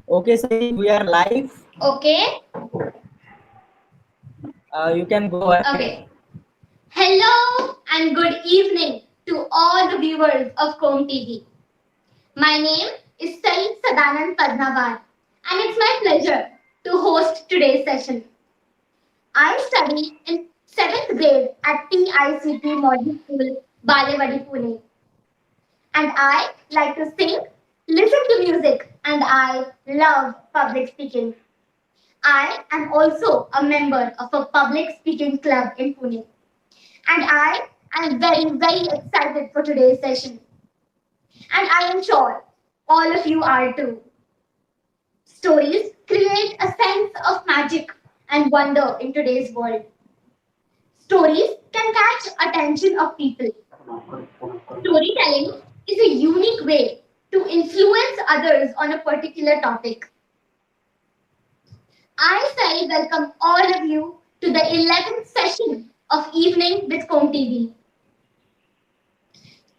Okay, Sai, we are live. Okay. You can go ahead. Okay. Hello and good evening to all the viewers of KOMTv. My name is Sai Sadanand Padnavar and it's my pleasure to host today's session. I study in 7th grade at TICT Model School, Balewadi, Pune. And I like to sing, listen to music, and I love public speaking. I am also a member of a public speaking club in Pune. And I am very excited for today's session. And I am sure all of you are too. Stories create a sense of magic and wonder in today's world. Stories can catch attention of people. Storytelling is a unique way to influence others on a particular topic. I say welcome all of you to the 11th session of Evening with KOMTv.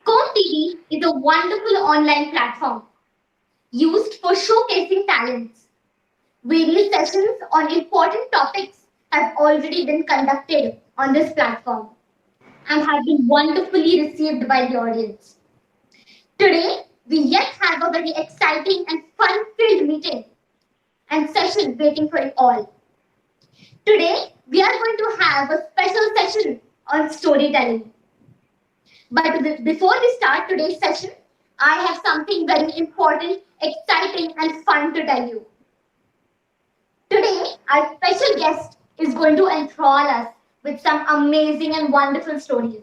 KOMTv is a wonderful online platform used for showcasing talents. Various sessions on important topics have already been conducted on this platform and have been wonderfully received by the audience. Today, we yet have a very exciting and fun-filled meeting and session waiting for you all. Today, we are going to have a special session on storytelling. But before we start today's session, I have something very important, exciting, and fun to tell you. Today, our special guest is going to enthrall us with some amazing and wonderful stories.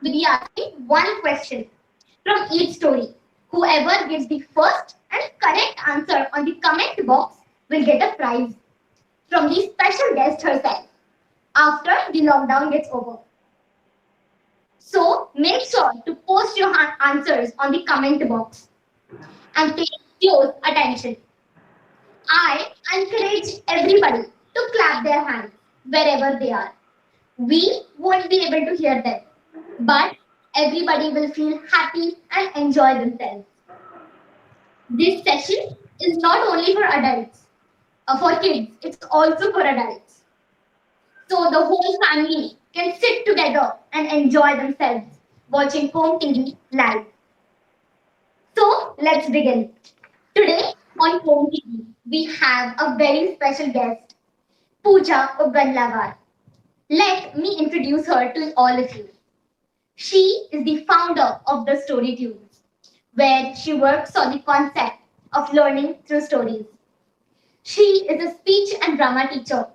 We'll be asking one question from each story. Whoever gives the first and correct answer on the comment box will get a prize from the special guest herself after the lockdown gets over. So make sure to post your answers on the comment box and pay close attention. I encourage everybody to clap their hands wherever they are. We won't be able to hear them, but everybody will feel happy and enjoy themselves. This session is not only for adults, for kids, it's also for adults. So the whole family can sit together and enjoy themselves watching KOMTv live. So let's begin. Today on KOMTv, we have a very special guest, Pooja Ubgan. Let me introduce her to all of you. She is the founder of the Story Tunes, where she works on the concept of learning through stories. She is a speech and drama teacher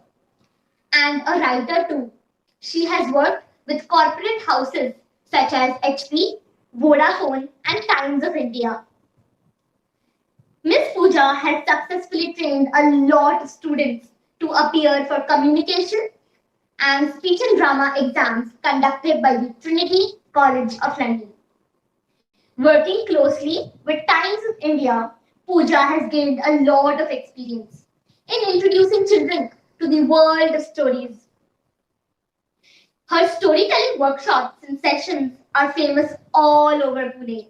and a writer too. She has worked with corporate houses such as HP, Vodafone, and Times of India. Miss Pooja has successfully trained a lot of students to appear for communication and speech and drama exams conducted by the Trinity College of London. Working closely with Times of India, Pooja has gained a lot of experience in introducing children to the world of stories. Her storytelling workshops and sessions are famous all over Pune,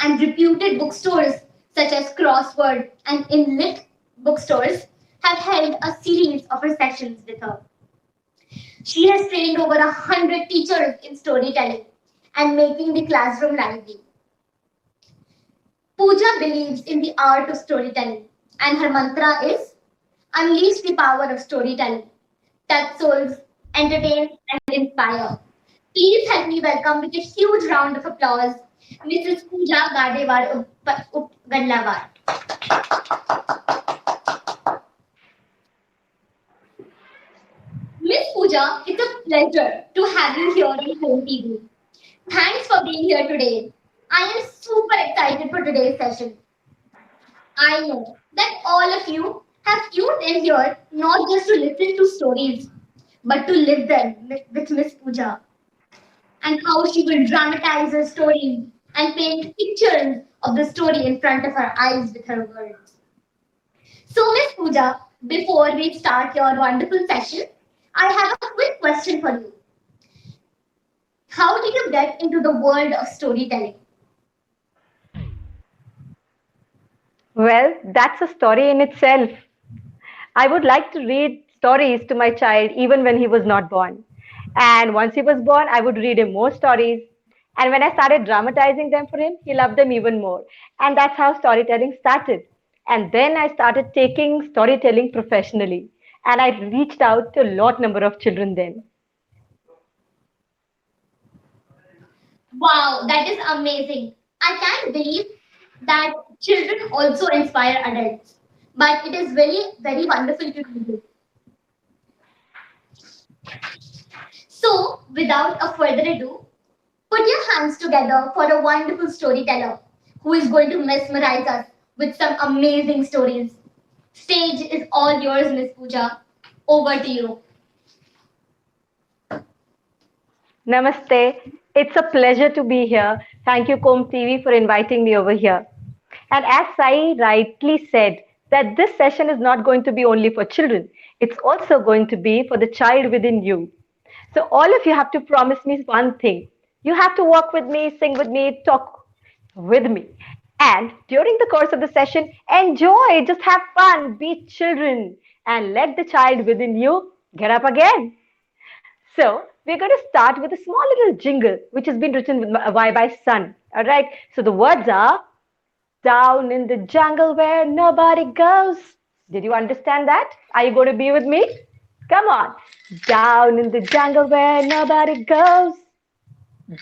and reputed bookstores such as Crossword and Inlit bookstores have held a series of her sessions with her. She has trained over 100 teachers in storytelling and making the classroom lively. Pooja believes in the art of storytelling, and her mantra is unleash the power of storytelling, touch souls, entertain, and inspire. Please help me welcome with a huge round of applause Mrs. Pooja Gadevar Upganlavar. Miss Pooja, it's a pleasure to have you here on KOMTv. Thanks for being here today. I am super excited for today's session. I know that all of you have tuned in here not just to listen to stories, but to live them with Miss Pooja and how she will dramatize her stories and paint pictures of the story in front of our eyes with her words. So, Miss Pooja, before we start your wonderful session, I have a quick question for you. How did you get into the world of storytelling? Well, that's a story in itself. I would like to read stories to my child even when he was not born. And once he was born, I would read him more stories. And when I started dramatizing them for him, he loved them even more. And that's how storytelling started. And then I started taking storytelling professionally. And I reached out to a lot number of children then. Wow, that is amazing. I can't believe that children also inspire adults. But it is very, very wonderful to do this. So, without a further ado, put your hands together for a wonderful storyteller who is going to mesmerize us with some amazing stories. Stage is all yours, Miss Pooja. Over to you. Namaste. It's a pleasure to be here. Thank you, KOMTv, for inviting me over here. And as Sai rightly said, that this session is not going to be only for children, it's also going to be for the child within you. So, all of you have to promise me one thing. You have to walk with me, sing with me, talk with me. And during the course of the session, enjoy, just have fun, be children, and let the child within you get up again. So, we're going to start with a small little jingle, which has been written with by Sun. All right. So, the words are down in the jungle where nobody goes. Did you understand that? Are you going to be with me? Come on. Down in the jungle where nobody goes.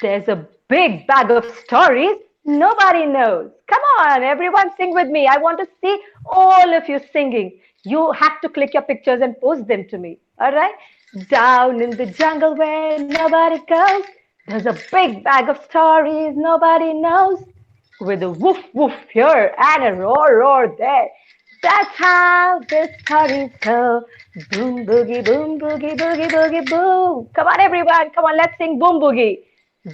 There's a big bag of stories nobody knows. Come on, everyone, sing with me. I want to see all of you singing. You have to click your pictures and post them to me. All right? Down in the jungle where nobody goes. There's a big bag of stories nobody knows. With a woof woof here and a roar roar there. That's how the stories go. Boom boogie, boom boogie, boogie boogie boom. Come on, everyone. Come on, let's sing boom boogie.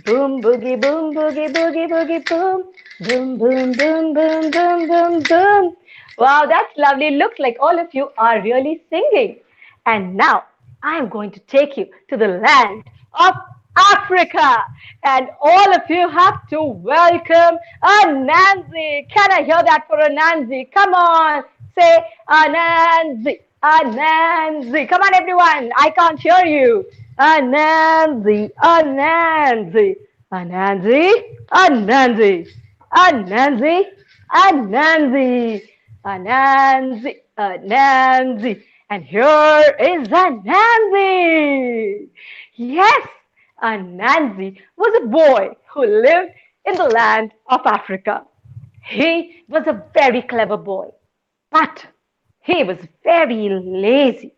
Boom boogie, boom boogie, boogie boogie boom. Boom boom boom boom boom boom boom. Wow, that's lovely. Looks like all of you are really singing. And now I am going to take you to the land of Africa. And all of you have to welcome Ananzi. Can I hear that for Ananzi? Come on, say Ananzi, Ananzi. Come on, everyone. I can't hear you. Ananzi, Ananzi, Ananzi, Ananzi, Ananzi, Ananzi, Ananzi, Ananzi. And here is Ananzi. Yes, Ananzi was a boy who lived in the land of Africa. He was a very clever boy, but he was very lazy.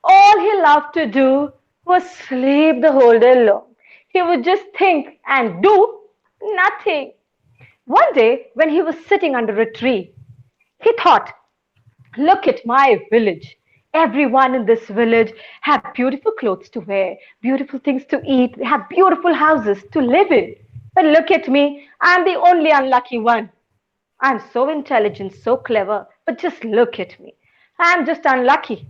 All he loved to do was sleep the whole day long. He would just think and do nothing. One day, when he was sitting under a tree, he thought, look at my village. Everyone in this village have beautiful clothes to wear, beautiful things to eat, they have beautiful houses to live in. But look at me, I'm the only unlucky one. I'm so intelligent, so clever, but just look at me. I'm just unlucky.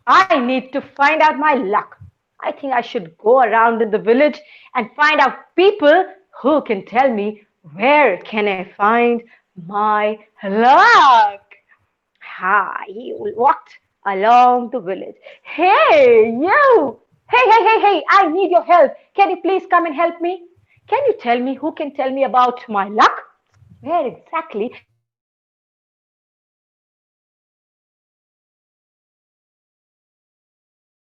I need to find out my luck. I think I should go around in the village and find out people who can tell me where can I find my luck. He walked along the village. Hey, you! Hey, I need your help. Can you please come and help me? Can you tell me who can tell me about my luck? Where exactly can I find my luck?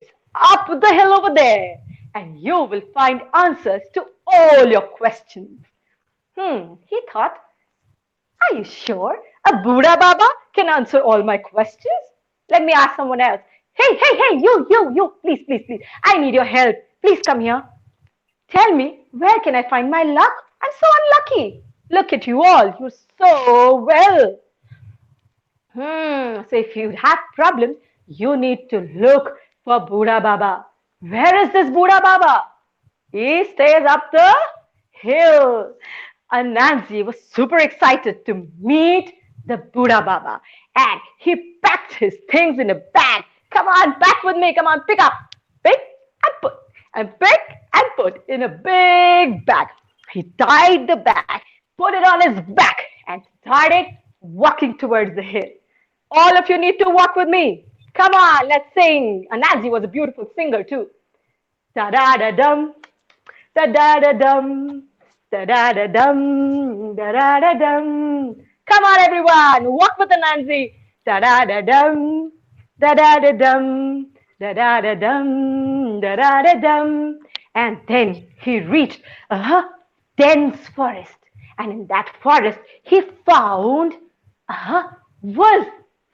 It's up the hill over there, and you will find answers to all your questions. He thought, are you sure a Buddha Baba can answer all my questions? Let me ask someone else. Hey, you, please. I need your help. Please come here. Tell me, where can I find my luck? I'm so unlucky. Look at you all. You're so well. So if you have problems, you need to look for Buddha Baba. Where is this Buddha Baba? He stays up the hill. And Nancy was super excited to meet the Buddha Baba. And he packed his things in a bag. Come on, back with me. Come on, pick up. Pick and put. and picked and put in a big bag. He tied the bag, put it on his back, and started walking towards the hill. All of you need to walk with me. Come on, let's sing. And Nancy was a beautiful singer too. Da da da dum, da da da dum, da da da dum, da da da dum. Come on, everyone, walk with the Nancy. Da da da dum, da da da dum, da da da dum, da da da dum. And then he reached a dense forest, and in that forest he found a wolf,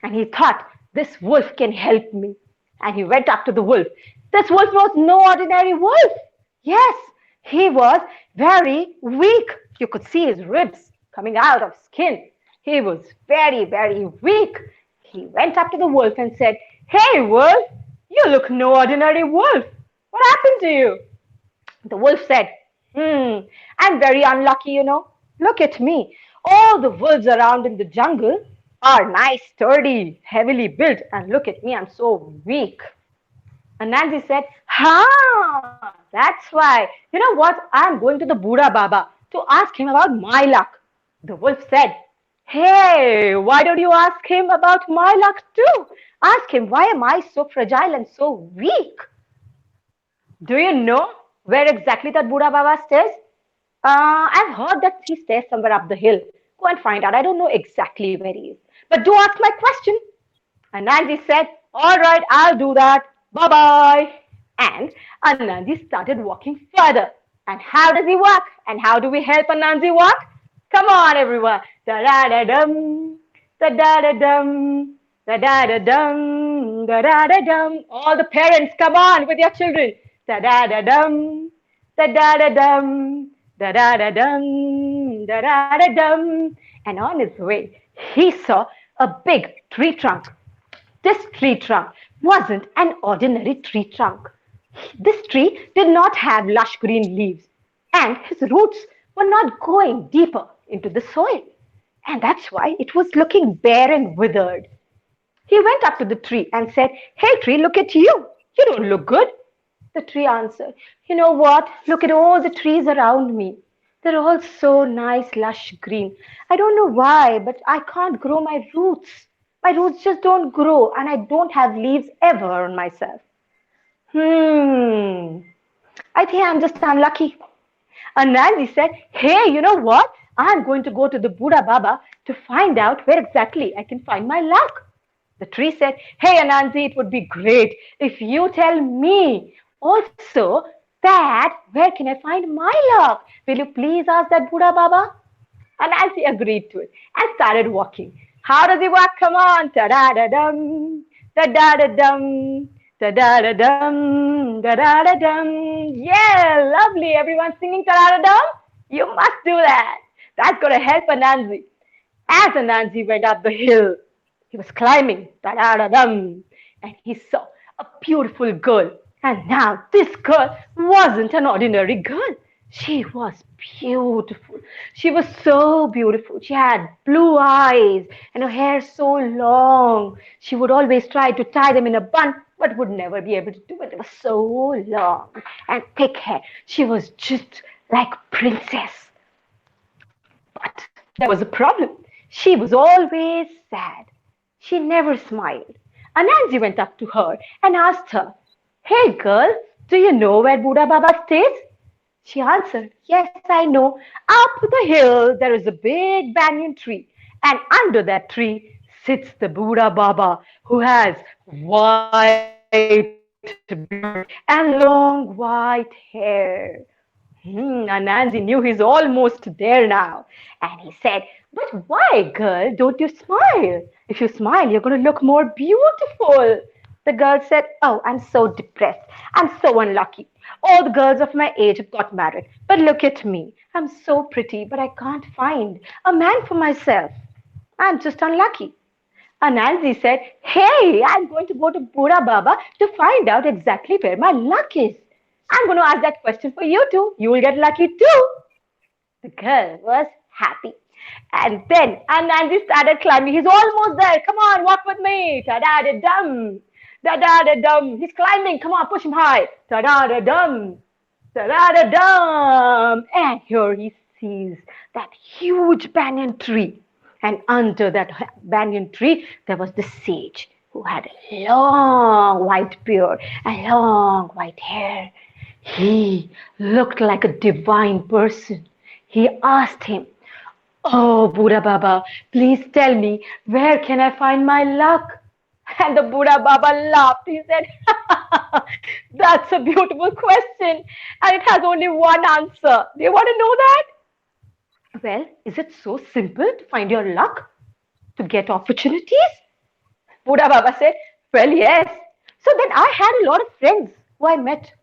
and he thought, this wolf can help me. And he went up to the wolf. This wolf was no ordinary wolf. Yes, he was very weak. You could see his ribs coming out of skin. He was very, very weak. He went up to the wolf and said, "Hey, wolf, you look no ordinary wolf. What happened to you?" The wolf said, I'm very unlucky, you know. Look at me. All the wolves around in the jungle are nice, sturdy, heavily built, and look at me, I'm so weak. And Nancy said, that's why. You know what? I'm going to the Buddha Baba to ask him about my luck. The wolf said, hey, why don't you ask him about my luck too? Ask him, why am I so fragile and so weak? Do you know where exactly that Buddha Baba stays? I've heard that he stays somewhere up the hill. Go and find out. I don't know exactly where he is. But do ask my question. And Nancy said, all right, I'll do that. Bye-bye. And Anansi started walking further. And how does he walk? And how do we help Anansi walk? Come on, everyone. Da-da-da-dum, da-da-da-dum, da-da-da-dum, da-da-da-dum. All the parents, come on with your children. Da-da-da-dum, da-da-da-dum, da-da-da-dum, da-da-da-dum. And on his way, he saw a big tree trunk. This tree trunk wasn't an ordinary tree trunk. This tree did not have lush green leaves, and his roots were not going deeper into the soil. And that's why it was looking bare and withered. He went up to the tree and said, hey tree, look at you. You don't look good. The tree answered, you know what? Look at all the trees around me. They're all so nice, lush green. I don't know why, but I can't grow my roots. My roots just don't grow, and I don't have leaves ever on myself. I think I'm just unlucky. And Nancy said, hey, you know what? I'm going to go to the Buddha Baba to find out where exactly I can find my luck. The tree said, hey, Anansi, it would be great if you tell me also that where can I find my luck? Will you please ask that Buddha Baba? And Nancy agreed to it and started walking. How does he walk? Come on. Da-da-da-dum, da-da-da-dum, da-da-da-dum, da-da-da-dum. Yeah, lovely. Everyone singing da-da-da-dum? You must do that. That's going to help Anansi. As Anansi went up the hill, he was climbing, da-da-da-dum, and he saw a beautiful girl. And now this girl wasn't an ordinary girl. She was beautiful. She was so beautiful. She had blue eyes and her hair so long. She would always try to tie them in a bun, but would never be able to do it. It was so long and thick hair. She was just like a princess. But there was a problem. She was always sad. She never smiled. Anansi went up to her and asked her, hey girl, do you know where Buddha Baba stays? She answered, yes, I know. Up the hill, there is a big banyan tree. And under that tree sits the Buddha Baba, who has white beard and long white hair. Anansi knew he's almost there now. And he said, but why, girl, don't you smile? If you smile, you're going to look more beautiful. The girl said, oh, I'm so depressed. I'm so unlucky. All the girls of my age have got married. But look at me. I'm so pretty, but I can't find a man for myself. I'm just unlucky. Anansi said, hey, I'm going to go to Buddha Baba to find out exactly where my luck is. I'm going to ask that question for you too. You will get lucky too. The girl was happy. And then Anansi started climbing. He's almost there. Come on, walk with me. Ta-da-da-dum. Da-da-da-dum. He's climbing. Come on, push him high. Da-da-da-dum. Da-da-da-dum. And here he sees that huge banyan tree. And under that banyan tree, there was the sage who had a long white beard and long white hair. He looked like a divine person. He asked him, "Oh, Buddha Baba, please tell me, where can I find my luck?" And the Buddha Baba laughed. He said, "That's a beautiful question, and it has only one answer. Do you want to know that?" Well, is it so simple to find your luck? To get opportunities? Buddha Baba said, "Well, yes." So then I had a lot of friends who I met.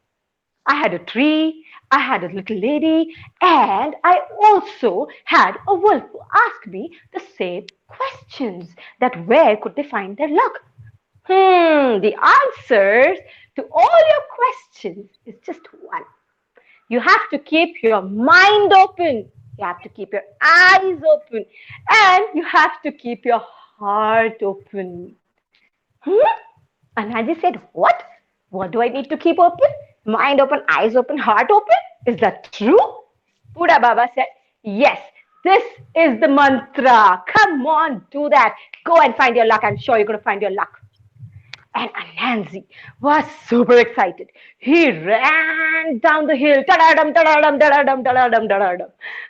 I had a tree, I had a little lady, and I also had a wolf who asked me the same questions, that where could they find their luck? The answers to all your questions is just one. You have to keep your mind open. You have to keep your eyes open. And you have to keep your heart open. And Anji said, what? What do I need to keep open? Mind open, eyes open, heart open? Is that true? Buddha Baba said, yes, this is the mantra. Come on, do that. Go and find your luck. I'm sure you're going to find your luck. And Anansi was super excited. He ran down the hill. Ta-da-dum, ta-da-dum, ta-da-dum, ta-da-dum, ta-da-dum.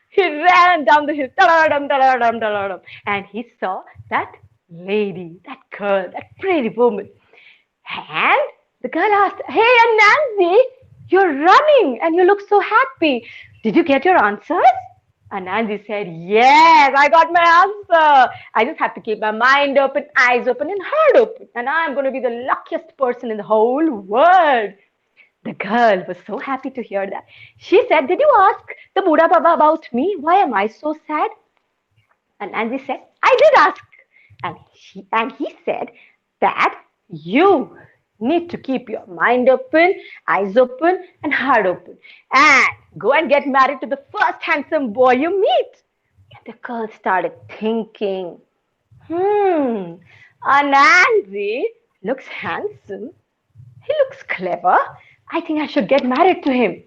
He ran down the hill. Ta-da-dum, ta-da-dum, ta-da-dum. And he saw that lady, that girl, that pretty woman. And the girl asked, "Hey, Anansi, you're running and you look so happy. Did you get your answers?" Anansi said, "Yes, I got my answer. I just have to keep my mind open, eyes open, and heart open. And I'm going to be the luckiest person in the whole world." The girl was so happy to hear that. She said, "Did you ask the Buddha Baba about me? Why am I so sad?" And Anansi said, "I did ask." And he said that you need to keep your mind open, eyes open, and heart open. And go and get married to the first handsome boy you meet. And the girl started thinking, Anansi looks handsome. He looks clever. I think I should get married to him.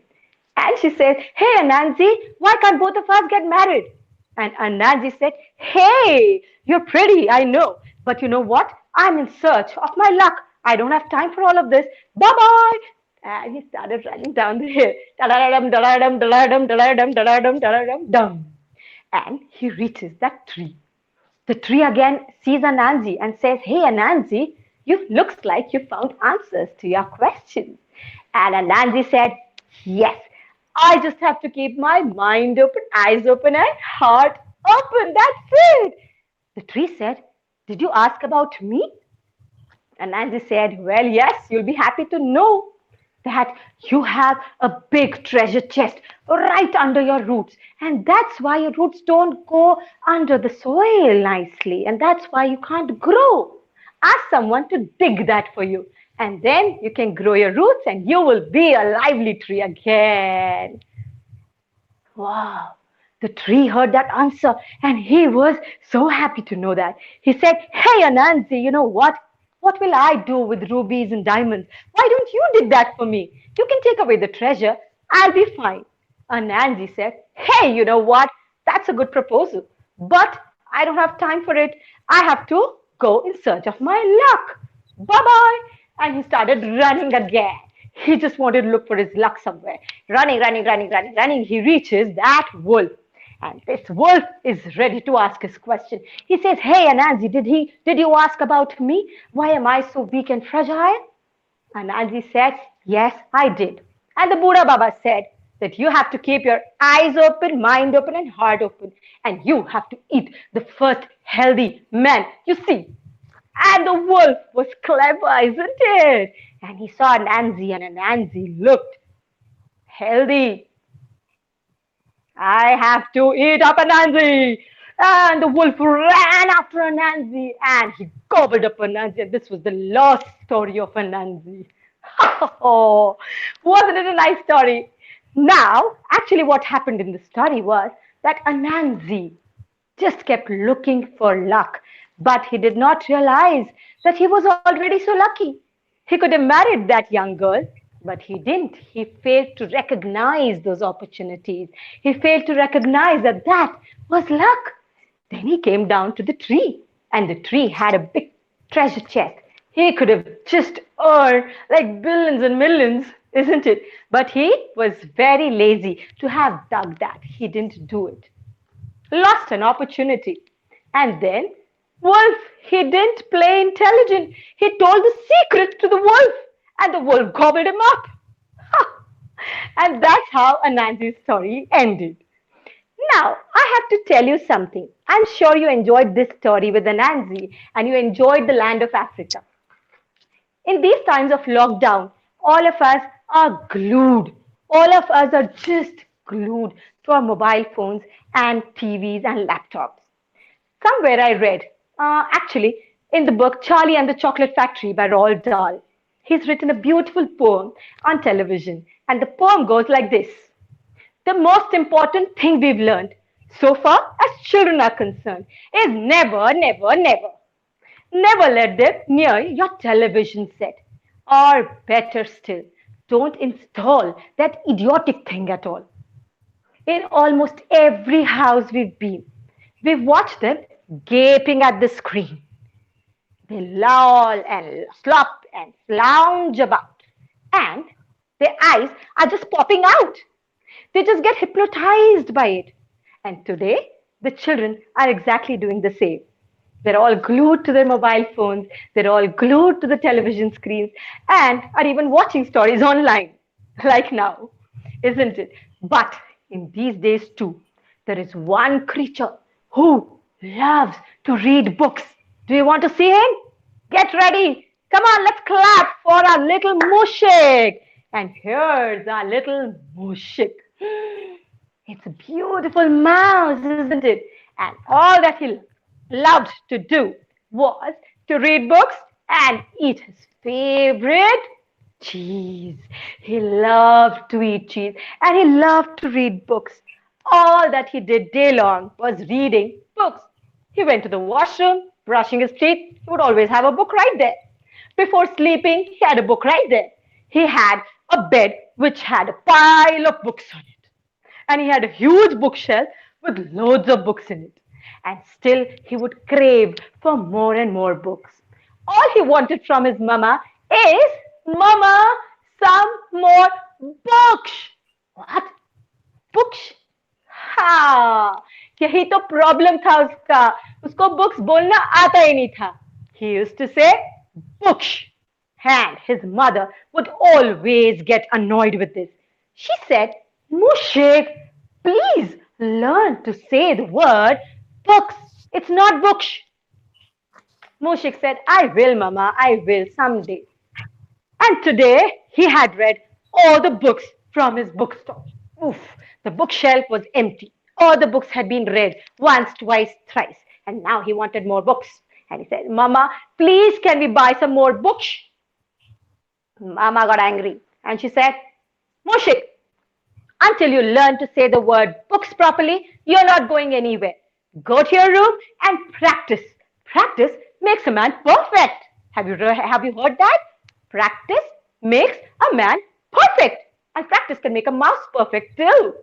And she said, "Hey, Anansi, why can't both of us get married?" And Anansi said, "Hey, you're pretty, I know. But you know what? I'm in search of my luck. I don't have time for all of this. Bye-bye." And he started running down the hill. Da-da-dum, da-da-dum, da-da-dum, da-da-dum, da-da-dum, da-da-dum, dum. And he reaches that tree. The tree again sees Anansi and says, "Hey, Anansi, you looks like you found answers to your questions." And Anansi said, "Yes, I just have to keep my mind open, eyes open, and heart open. That's it." The tree said, "Did you ask about me?" And Anansi said, "Well, yes, you'll be happy to know that you have a big treasure chest right under your roots. And that's why your roots don't go under the soil nicely. And that's why you can't grow. Ask someone to dig that for you. And then you can grow your roots and you will be a lively tree again." Wow. The tree heard that answer and he was so happy to know that. He said, "Hey, Anansi, you know what? What will I do with rubies and diamonds? Why don't you dig that for me? You can take away the treasure. I'll be fine." Anansi said, "Hey, you know what? That's a good proposal. But I don't have time for it. I have to go in search of my luck. Bye-bye." And he started running again. He just wanted to look for his luck somewhere. Running, running, running, running, running. He reaches that wolf. And this wolf is ready to ask his question. He says, "Hey, Anansi, did you ask about me? Why am I so weak and fragile?" Anansi said, "Yes, I did." And the Buddha Baba said that you have to keep your eyes open, mind open, and heart open. And you have to eat the first healthy man you see. And the wolf was clever, isn't it? And he saw Anansi, and Anansi looked healthy. "I have to eat up Anansi." And the wolf ran after Anansi and he gobbled up Anansi. And this was the lost story of Anansi. Oh, wasn't it a nice story? Now, actually, what happened in the story was that Anansi just kept looking for luck, but he did not realize that he was already so lucky. He could have married that young girl, but he didn't. He failed to recognize those opportunities. He failed to recognize that that was luck. Then he came down to the tree, and the tree had a big treasure chest. He could have just earned like billions and millions, isn't it? But he was very lazy to have dug that. He didn't do it. Lost an opportunity. And then Wolf, he didn't play intelligent. He told the secret to the wolf, and the wolf gobbled him up. And that's how Anansi's story ended. Now, I have to tell you something. I'm sure you enjoyed this story with Anansi and you enjoyed the land of Africa. In these times of lockdown, all of us are glued. All of us are just glued to our mobile phones and TVs and laptops. Somewhere I read, actually, in the book Charlie and the Chocolate Factory by Roald Dahl, he's written a beautiful poem on television. And the poem goes like this. The most important thing we've learned so far as children are concerned is never, never, never. Never let them near your television set. Or better still, don't install that idiotic thing at all. In almost every house we've been, we've watched them gaping at the screen. They loll and slop and lounge about, and their eyes are just popping out. They just get hypnotized by it. And today, the children are exactly doing the same. They're all glued to their mobile phones, they're all glued to the television screens, and are even watching stories online, like now, isn't it? But in these days, too, there is one creature who loves to read books. Do you want to see him? Get ready. Come on, let's clap for our little Mushik. And here's our little Mushik. It's a beautiful mouse, isn't it? And all that he loved to do was to read books and eat his favorite cheese. He loved to eat cheese and he loved to read books. All that he did day long was reading books. He went to the washroom, brushing his teeth. He would always have a book right there. Before sleeping, he had a book right there. He had a bed which had a pile of books on it. And he had a huge bookshelf with loads of books in it. And still he would crave for more and more books. All he wanted from his mama is, Mama, some more books. What? Books? हाँ, यही तो problem था उसका. उसको books बोलना आता ही नहीं था. He used to say books. And his mother would always get annoyed with this. She said, Mushik, please learn to say the word books. It's not books. Mushik said, I will, Mama, I will someday. And today he had read all the books from his bookstore. Oof, the bookshelf was empty. All the books had been read once, twice, thrice. And now he wanted more books. And he said, Mama, please can we buy some more books? Mama got angry and she said, Mushik, until you learn to say the word books properly, you're not going anywhere. Go to your room and practice. Practice makes a man perfect. Have you heard that? Practice makes a man perfect. And practice can make a mouse perfect too.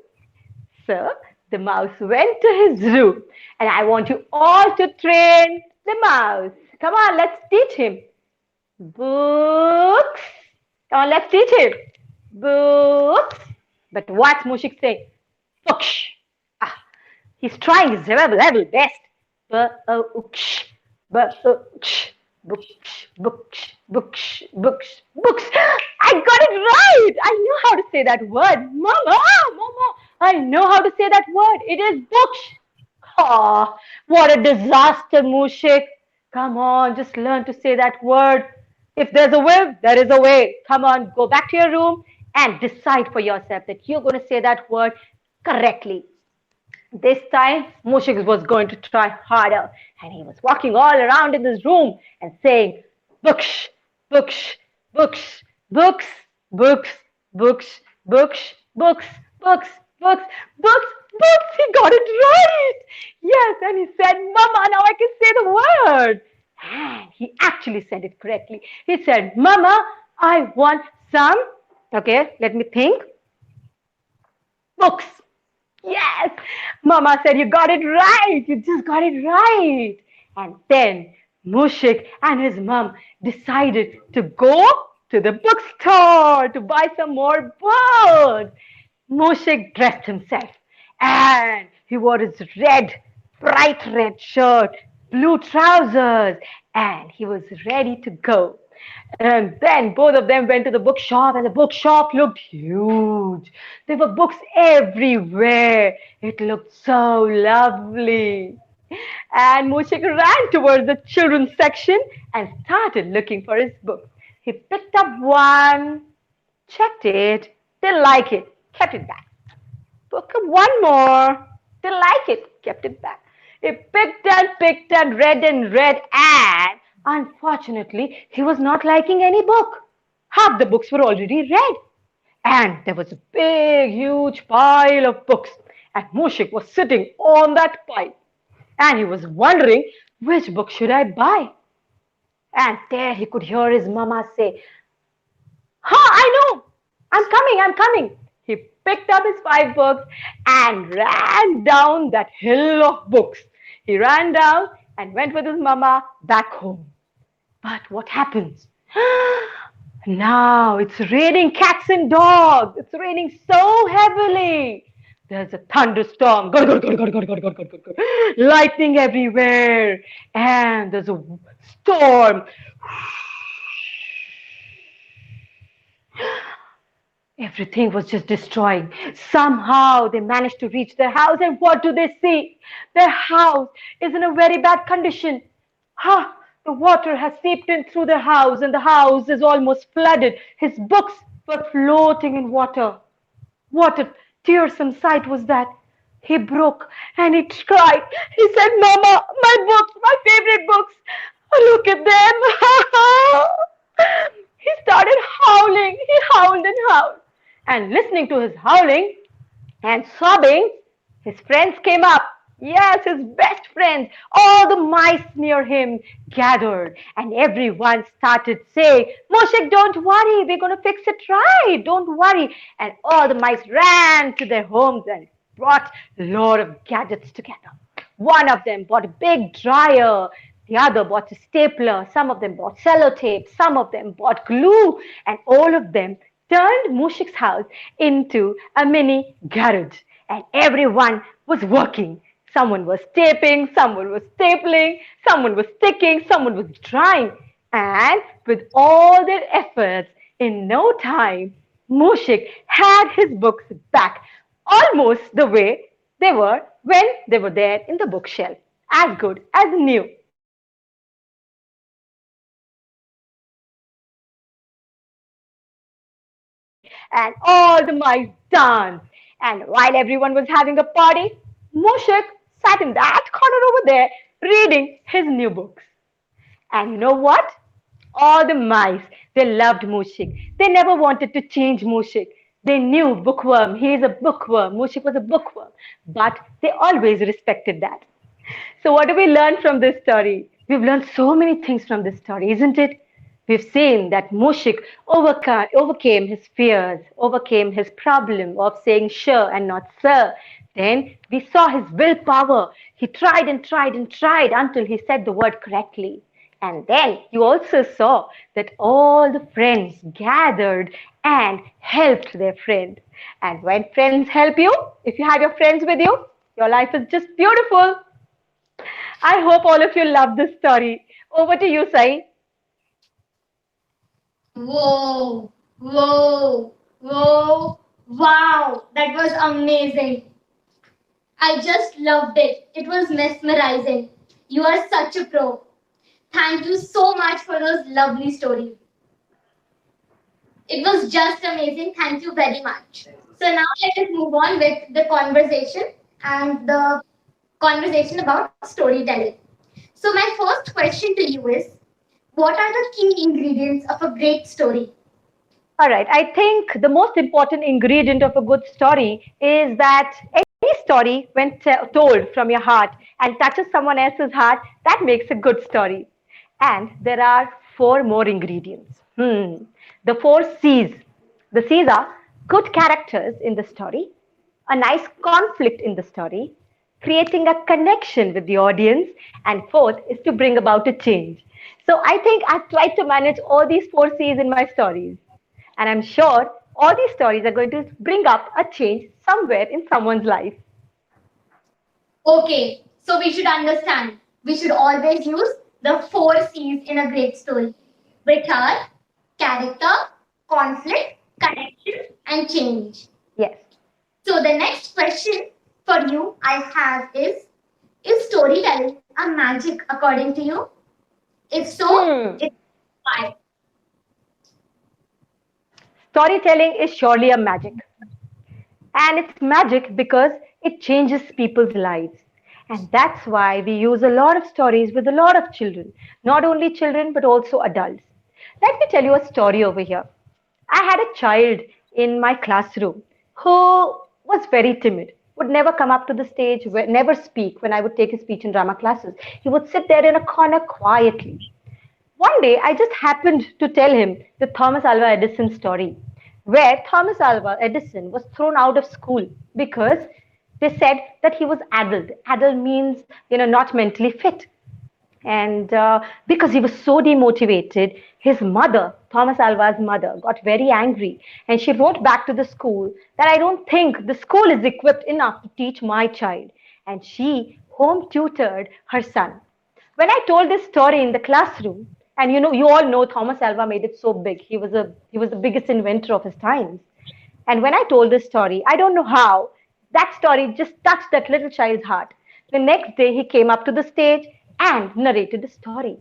So the mouse went to his room. And I want you all to train the mouse. Come on, let's teach him. Books. Come on, let's teach him. Books. But what's Mushik saying? Books. Ah, he's trying his level best. Books. Books. Books, books, books, books, books. I got it right. I know how to say that word. Mama, I know how to say that word. It is books. Oh, what a disaster, Mushik. Come on, just learn to say that word. If there's a will, there is a way. Come on, go back to your room and decide for yourself that you're going to say that word correctly. This time, Mushik was going to try harder. And he was walking all around in this room and saying, books, books, books, books, books, books, books, books, books, books, books, books. He got it right. Yes, and he said, Mama, now I can say the word. And he actually said it correctly. He said, Mama, I want some, okay, let me think, books. Yes, Mama said, you got it right. You just got it right. And then Mushik and his mom decided to go to the bookstore to buy some more books. Mushik dressed himself and he wore his bright red shirt, blue trousers, and he was ready to go. And then both of them went to the bookshop, and the bookshop looked huge. There were books everywhere. It looked so lovely. And Mushik ran towards the children's section and started looking for his book. He picked up one, checked it, didn't like it, kept it back. Picked up one more, didn't like it, kept it back. He picked and read, and unfortunately, he was not liking any book. Half the books were already read, and there was a big, huge pile of books, and Mushik was sitting on that pile, and he was wondering which book should I buy. And there he could hear his mama say, "Ha, I know! I'm coming!" He picked up his 5 books and ran down that hill of books. He ran down and went with his mama back home. But what happens? Now it's raining cats and dogs. It's raining so heavily. There's a thunderstorm, lightning everywhere, and there's a storm. Everything was just destroying. Somehow they managed to reach their house, and what do they see? Their house is in a very bad condition. Ha! The water has seeped in through the house, and the house is almost flooded. His books were floating in water. What a tearsome sight was that! He broke and he cried. He said, Mama, my books, my favorite books, look at them. He started howling. He howled and howled. And listening to his howling and sobbing, his friends came up. Yes, his best friends. All the mice near him gathered, and everyone started saying, Moshik, don't worry, we're going to fix it right. Don't worry. And all the mice ran to their homes and brought a lot of gadgets together. One of them bought a big dryer. The other bought a stapler. Some of them bought sellotape. Some of them bought glue. And all of them turned Mushik's house into a mini garage. And everyone was working. Someone was taping, someone was stapling, someone was sticking, someone was drying. And with all their efforts, in no time, Mushik had his books back almost the way they were when they were there in the bookshelf, as good as new. And all the mice danced. And while everyone was having a party, Mushik sat in that corner over there reading his new books. And you know what? All the mice, they loved Mushik. They never wanted to change Mushik. They knew bookworm, he is a bookworm, Mushik was a bookworm. But they always respected that. So what do we learn from this story? We've learned so many things from this story, isn't it? We've seen that Mushik overcame his fears, overcame his problem of saying sure and not sir. Then we saw his willpower. He tried and tried and tried until he said the word correctly. And then you also saw that all the friends gathered and helped their friend. And when friends help you, if you have your friends with you, your life is just beautiful. I hope all of you love this story. Over to you, Sai. Whoa, whoa, whoa, wow, that was amazing. I just loved it. It was mesmerizing. You are such a pro. Thank you so much for those lovely stories. It was just amazing. Thank you very much. So now let us move on with the conversation and the conversation about storytelling. So my first question to you is, what are the key ingredients of a great story? All right. I think the most important ingredient of a good story is that any story, when told from your heart and touches someone else's heart, that makes a good story. And there are four more ingredients. The four C's. The C's are good characters in the story, a nice conflict in the story, creating a connection with the audience, and fourth is to bring about a change. So I think I've tried to manage all these four C's in my stories. And I'm sure all these stories are going to bring up a change somewhere in someone's life. Okay, so we should understand. We should always use the four C's in a great story, which are character, conflict, connection, and change. Yes. So the next question for you I have is storytelling a magic according to you? If so, Hmm. it's why? Storytelling is surely a magic. And it's magic because it changes people's lives. And that's why we use a lot of stories with a lot of children, not only children, but also adults. Let me tell you a story over here. I had a child in my classroom who was very timid, would never come up to the stage, never speak when I would take his speech and drama classes. He would sit there in a corner quietly. One day, I just happened to tell him the Thomas Alva Edison story, where Thomas Alva Edison was thrown out of school because they said that he was adult. Adult means, not mentally fit. And because he was so demotivated, his mother, Thomas Alva's mother, got very angry. And she wrote back to the school that I don't think the school is equipped enough to teach my child. And she home tutored her son. When I told this story in the classroom, and you all know Thomas Alva made it so big. He was the biggest inventor of his times. And when I told this story, I don't know how, that story just touched that little child's heart. The next day, he came up to the stage and narrated the story.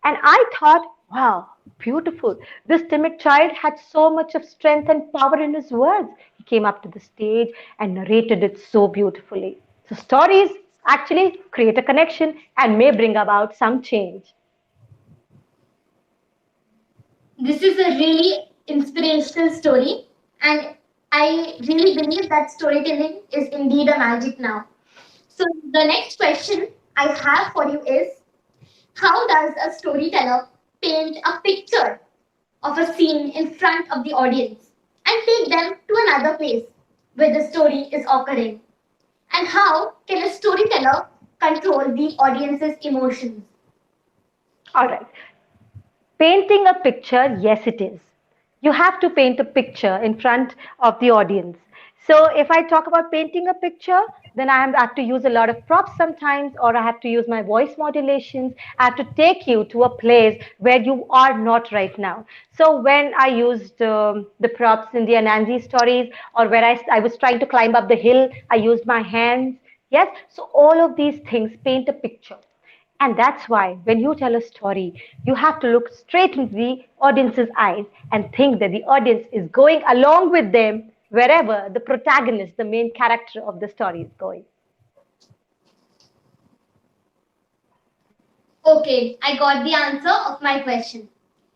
And I thought, wow, beautiful. This timid child had so much of strength and power in his words. He came up to the stage and narrated it so beautifully. So, stories actually create a connection and may bring about some change. This is a really inspirational story, and I really believe that storytelling is indeed a magic now. So, the next question I have for you is how does a storyteller paint a picture of a scene in front of the audience and take them to another place where the story is occurring? And how can a storyteller control the audience's emotions? All right. Painting a picture, yes, it is. You have to paint a picture in front of the audience. So, if I talk about painting a picture, then I have to use a lot of props sometimes, or I have to use my voice modulations. I have to take you to a place where you are not right now. So, when I used the props in the Anansi stories, or where I was trying to climb up the hill, I used my hands. Yes, so all of these things paint a picture. And that's why when you tell a story, you have to look straight into the audience's eyes and think that the audience is going along with them wherever the protagonist, the main character of the story is going. Okay, I got the answer of my question.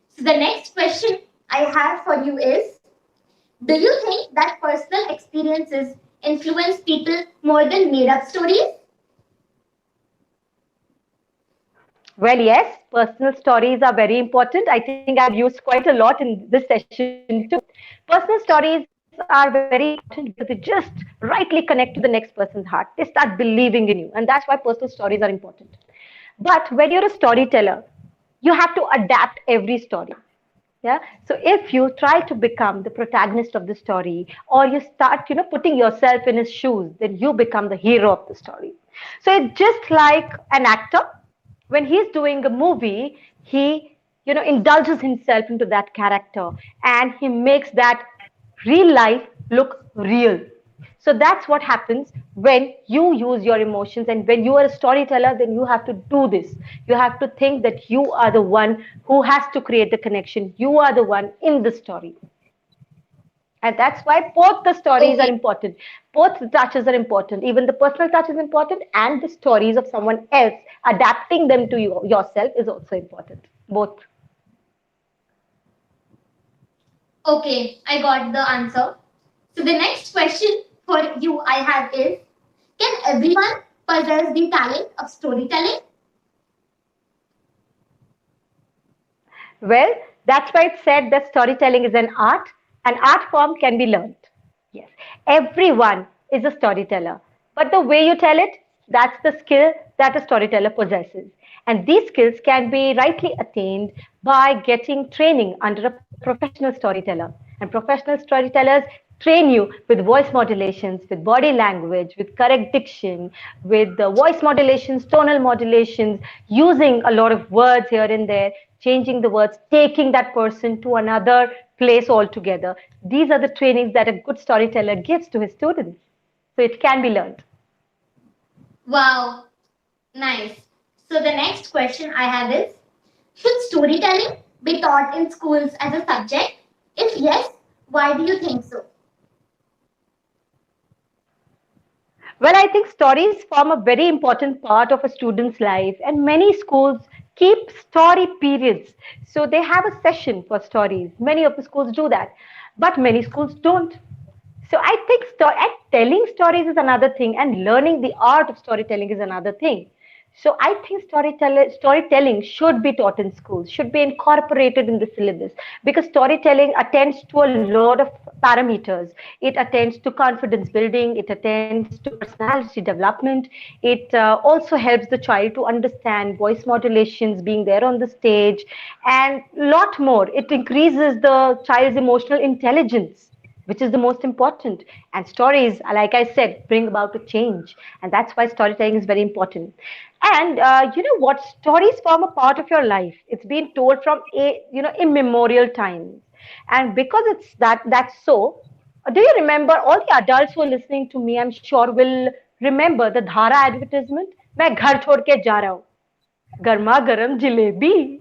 So, the next question I have for you is do you think that personal experiences influence people more than made up stories? Well, yes, personal stories are very important. I think I've used quite a lot in this session too. Personal stories are very important because they just rightly connect to the next person's heart. They start believing in you, and that's why personal stories are important. But when you're a storyteller, you have to adapt every story. Yeah. So if you try to become the protagonist of the story, or you start, putting yourself in his shoes, then you become the hero of the story. So it's just like an actor. When he's doing a movie, he, indulges himself into that character and he makes that real life look real. So that's what happens when you use your emotions, and when you are a storyteller, then you have to do this. You have to think that you are the one who has to create the connection. You are the one in the story. And that's why both the stories are Okay, important. Both the touches are important. Even the personal touch is important, and the stories of someone else, adapting them to yourself is also important. Both. okay, I got the answer. So, the next question for you I have is can everyone possess the talent of storytelling? Well, that's why it's said that storytelling is an art form can be learned. Yes, everyone is a storyteller, but the way you tell it, that's the skill that a storyteller possesses. And these skills can be rightly attained by getting training under a professional storyteller. And professional storytellers train you with voice modulations, with body language, with correct diction, with the voice modulations, tonal modulations, using a lot of words here and there, changing the words, taking that person to another place altogether. These are the trainings that a good storyteller gives to his students. So it can be learned. Wow, nice. So the next question I have is, should storytelling be taught in schools as a subject? If yes, why do you think so? Well, I think stories form a very important part of a student's life, and many schools keep story periods. So they have a session for stories. Many of the schools do that, but many schools don't. So I think and telling stories is another thing, and learning the art of storytelling is another thing. So I think storytelling should be taught in schools, should be incorporated in the syllabus, because storytelling attends to a lot of parameters. It attends to confidence building, it attends to personality development. It also helps the child to understand voice modulations, being there on the stage, and lot more. It increases the child's emotional intelligence, which is the most important. And stories, like I said, bring about a change. And that's why storytelling is very important. And you know what? Stories form a part of your life. It's been told from immemorial times. And because that's so, do you remember all the adults who are listening to me? I'm sure will remember the Dhara advertisement. मैं घर छोड़ के जा रहा हूँ. Garma garam jalebi.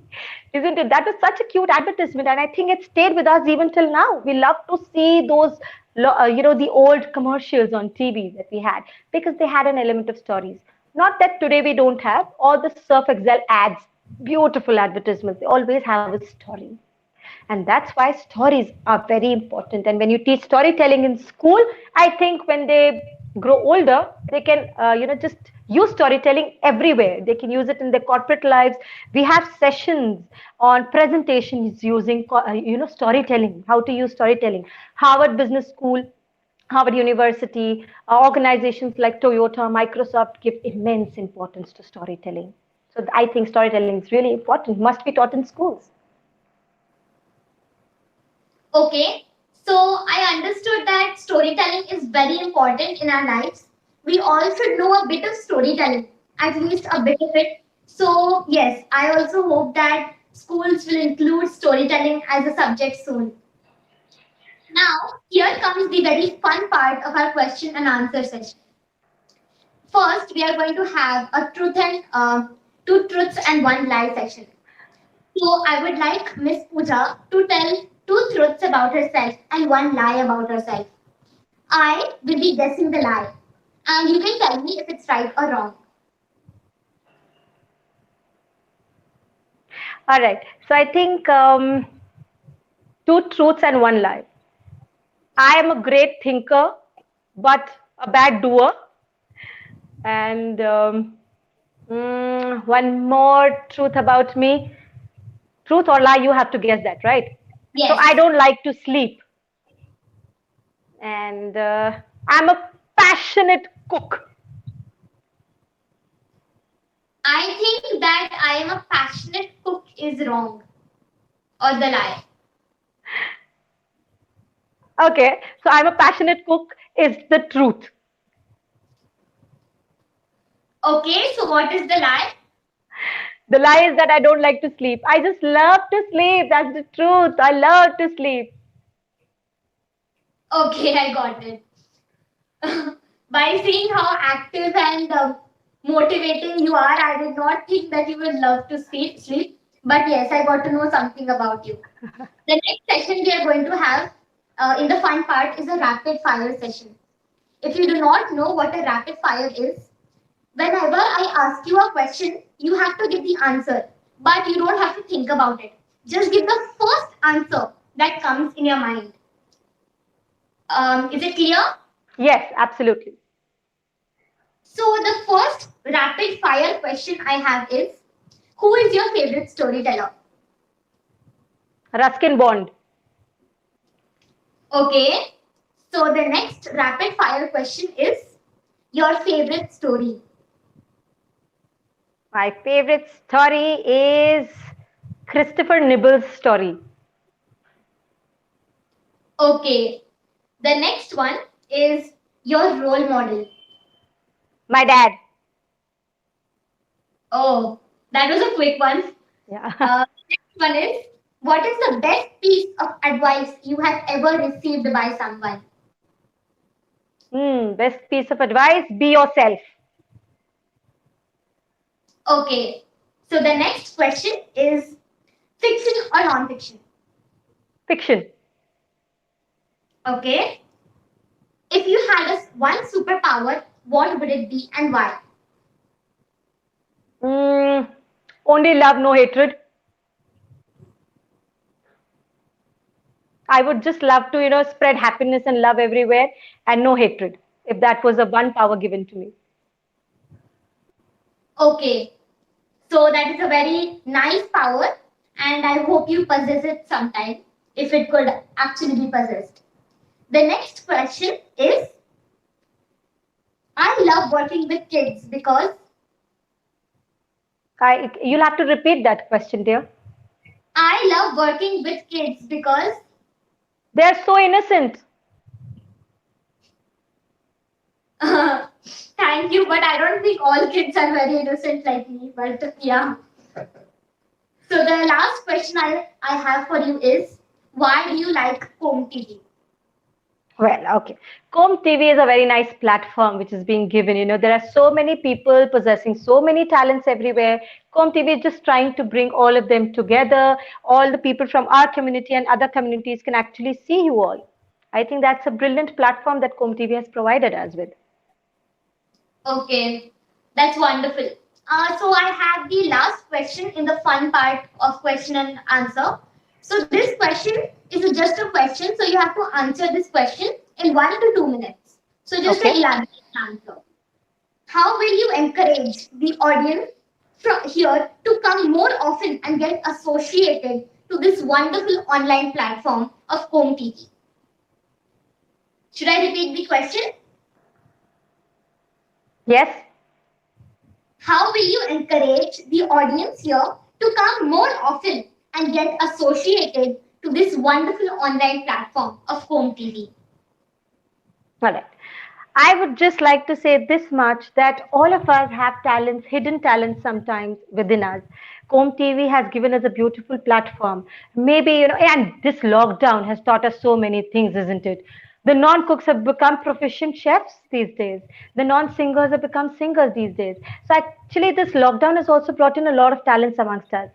Isn't it? That was such a cute advertisement, and I think it stayed with us even till now. We love to see those, the old commercials on TV that we had because they had an element of stories. Not that today we don't have. All the Surf Excel ads, beautiful advertisements, they always have a story. And that's why stories are very important. And when you teach storytelling in school, I think when they grow older, they can, just use storytelling everywhere. They can use it in their corporate lives. We have sessions on presentations using, storytelling, how to use storytelling. Harvard Business School, Harvard University, organizations like Toyota, Microsoft give immense importance to storytelling. So I think storytelling is really important, must be taught in schools. Okay, so I understood that storytelling is very important in our lives. We all should know a bit of storytelling, at least a bit of it. So, yes, I also hope that schools will include storytelling as a subject soon. Now, here comes the very fun part of our question and answer session. First, we are going to have a two truths and one lie section. So I would like Miss Pooja to tell two truths about herself and one lie about herself. I will be guessing the lie, and you can tell me if it's right or wrong. All right. So I think two truths and one lie. I am a great thinker, but a bad doer. And one more truth about me. Truth or lie, you have to guess that, right? So Yes. I don't like to sleep. And I'm a passionate cook. I think that I am a passionate cook is wrong, or the lie. Okay. So I'm a passionate cook is the truth. Okay, so what is the lie? The lie is that I don't like to sleep. I just love to sleep. That's the truth. I love to sleep. Okay, I got it. By seeing how active and motivating you are, I did not think that you would love to sleep. But yes, I got to know something about you. The next session we are going to have in the fun part is a rapid fire session. If you do not know what a rapid fire is, whenever I ask you a question, you have to give the answer, but you don't have to think about it. Just give the first answer that comes in your mind. Is it clear? Yes, absolutely. So the first rapid fire question I have is, who is your favorite storyteller? Ruskin Bond. Okay. So the next rapid fire question is your favorite story. My favorite story is Christopher Nibble's story. Okay. The next one is your role model. My dad. Oh, that was a quick one. Yeah. Next one is what is the best piece of advice you have ever received by someone? Best piece of advice, be yourself. Okay. So the next question is fiction or non-fiction? Fiction. Okay. If you had one superpower, what would it be and why? Only love, no hatred. I would just love to, spread happiness and love everywhere and no hatred. If that was a one power given to me. Okay. So that is a very nice power, and I hope you possess it sometime if it could actually be possessed. The next question is I love working with kids because You'll have to repeat that question, dear. I love working with kids because They're so innocent. thank you, but I don't think all kids are very innocent like me. But yeah. So the last question I have for you is why do you like KOMTv? Well, okay. KOMTv is a very nice platform which is being given. There are so many people possessing so many talents everywhere. KOMTv is just trying to bring all of them together. All the people from our community and other communities can actually see you all. I think that's a brilliant platform that KOMTv has provided us with. Okay, that's wonderful. So I have the last question in the fun part of question and answer. So this question is just a question, so you have to answer this question in 1 to 2 minutes. So just an Okay. elaborate answer. How will you encourage the audience from here to come more often and get associated to this wonderful online platform of KOMTv? Should I repeat the question? Yes. How will you encourage the audience here to come more often and get associated to this wonderful online platform of KOMTv? All right. I would just like to say this much that all of us have talents, hidden talents sometimes within us. Com TV has given us a beautiful platform. Maybe, and this lockdown has taught us so many things, isn't it? The non cooks have become proficient chefs these days. The non singers have become singers these days. So, actually, this lockdown has also brought in a lot of talents amongst us.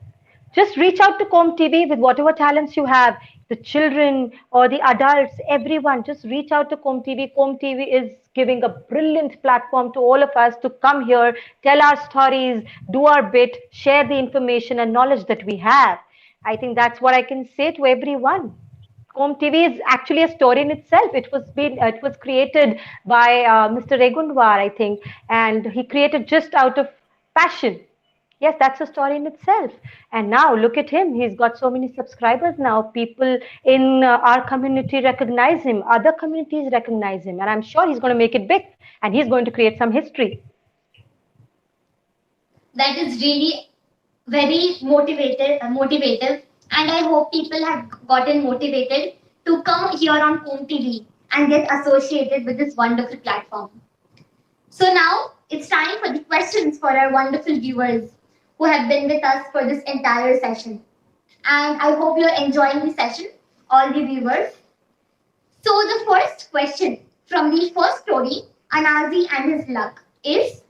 Just reach out to KOMTv with whatever talents you have, the children or the adults, everyone. Just reach out to KOMTv. KOMTv is giving a brilliant platform to all of us to come here, tell our stories, do our bit, share the information and knowledge that we have. I think that's what I can say to everyone. KOMTv is actually a story in itself. It was created by Mr. Regundwar, I think, and he created just out of passion. Yes, that's a story in itself. And now look at him. He's got so many subscribers now. People in our community recognize him. Other communities recognize him. And I'm sure he's going to make it big and he's going to create some history. That is really very motivative, and I hope people have gotten motivated to come here on KOMTv and get associated with this wonderful platform. So now it's time for the questions for our wonderful viewers who have been with us for this entire session. And I hope you're enjoying the session, all the viewers. So the first question from the first story, Anazi and his luck, is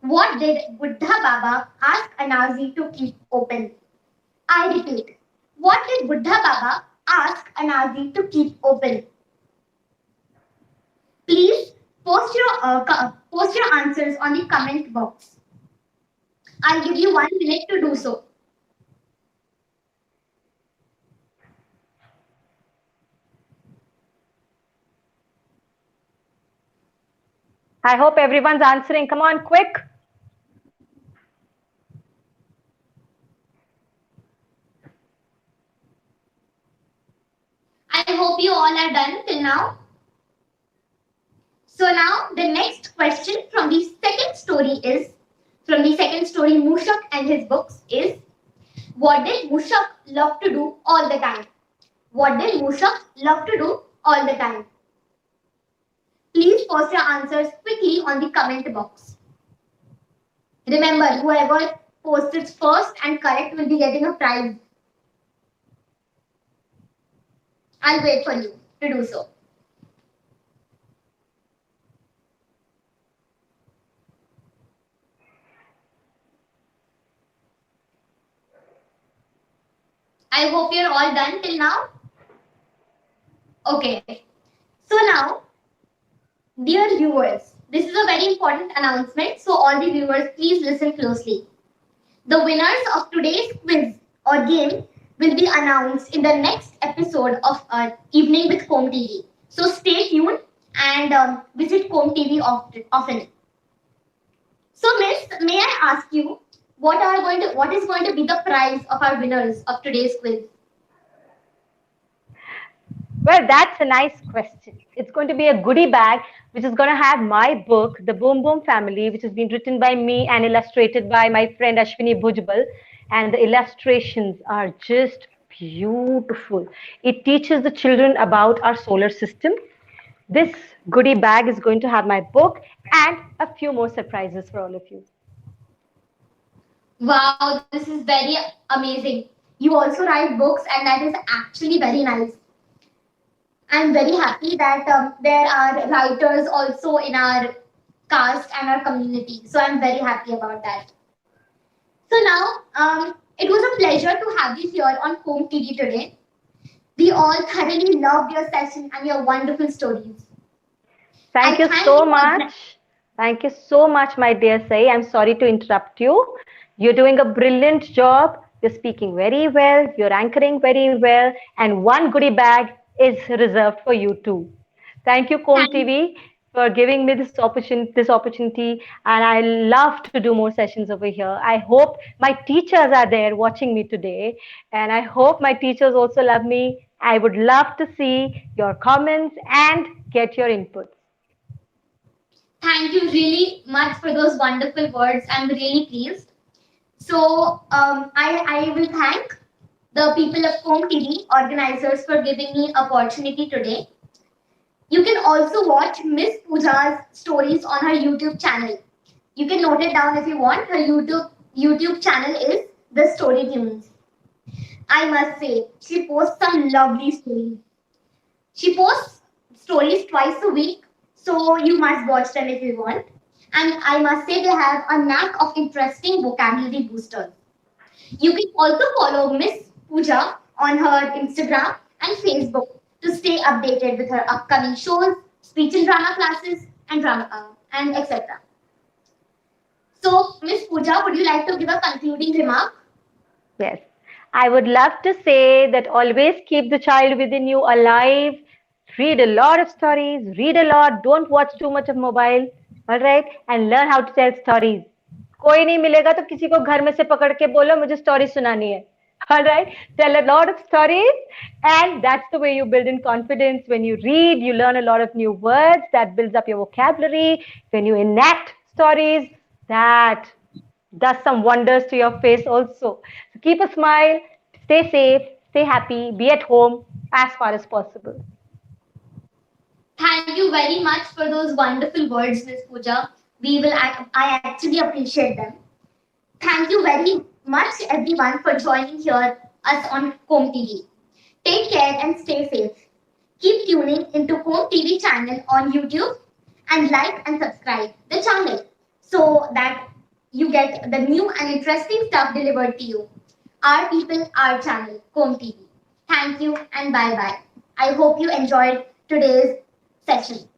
what did Buddha Baba ask Anazi to keep open? I repeat, what did Buddha Baba ask Anazi to keep open? Please post your answers on the comment box. I'll give you 1 minute to do so. I hope everyone's answering. Come on, quick. So now the next question from the second story is from the second story Mushak and his books is what did Mushak love to do all the time? What did Mushak love to do all the time? Please post your answers quickly on the comment box. Remember, whoever posts it first and correct will be getting a prize. I'll wait for you to do so. I hope you're all done till now. Okay. So now, dear viewers, this is a very important announcement. So all the viewers, please listen closely. The winners of today's quiz or game will be announced in the next episode of Evening with KOMTv. So stay tuned and visit KOMTv often. So Miss, may I ask you what is going to be the prize of our winners of today's quiz? Well, that's a nice question. It's going to be a goodie bag, which is going to have my book, The Boom Boom Family, which has been written by me and illustrated by my friend Ashwini Bhujbal. And the illustrations are just beautiful. It teaches the children about our solar system. This goodie bag is going to have my book and a few more surprises for all of you. Wow, this is very amazing. You also write books, and that is actually very nice. I'm very happy that there are writers also in our caste and our community. So I'm very happy about that. So now, it was a pleasure to have you here on KOMTv today. We all thoroughly loved your session and your wonderful stories. Thank you so much. Thank you so much, my dear Sai. I'm sorry to interrupt you. You're doing a brilliant job. You're speaking very well. You're anchoring very well. And one goodie bag is reserved for you too. Thank you, KOMTv, for giving me this opportunity. And I love to do more sessions over here. I hope my teachers are there watching me today. And I hope my teachers also love me. I would love to see your comments and get your inputs. Thank you really much for those wonderful words. I'm really pleased. So I will thank the people of KOMTv organizers for giving me opportunity today. You can also watch Miss Pooja's stories on her YouTube channel. You can note it down if you want. Her YouTube channel is The Story Tunes. I must say, she posts some lovely stories. She posts stories twice a week, so you must watch them if you want. And I must say, they have a knack of interesting vocabulary boosters. You can also follow Miss Pooja on her Instagram and Facebook to stay updated with her upcoming shows, speech and drama classes, and etc. So, Miss Pooja, would you like to give a concluding remark? Yes. I would love to say that always keep the child within you alive. Read a lot of stories, read a lot, don't watch too much of mobile, all right? And learn how to tell stories. कोई नहीं मिलेगा तो किसी को घर में से पकड़ के बोलो मुझे story सुनानी है. All right? Tell a lot of stories, and that's the way you build in confidence. When you read, you learn a lot of new words. That builds up your vocabulary. When you enact stories, that does some wonders to your face also. So keep a smile, stay safe, stay happy, be at home as far as possible. Thank you very much for those wonderful words, Miss Pooja. I actually appreciate them. Thank you very much, everyone, for joining here us on KOMTv. Take care and stay safe. Keep tuning into KOMTv channel on YouTube and like and subscribe the channel so that you get the new and interesting stuff delivered to you. Our people, our channel, KOMTv. Thank you and bye-bye. I hope you enjoyed today's session.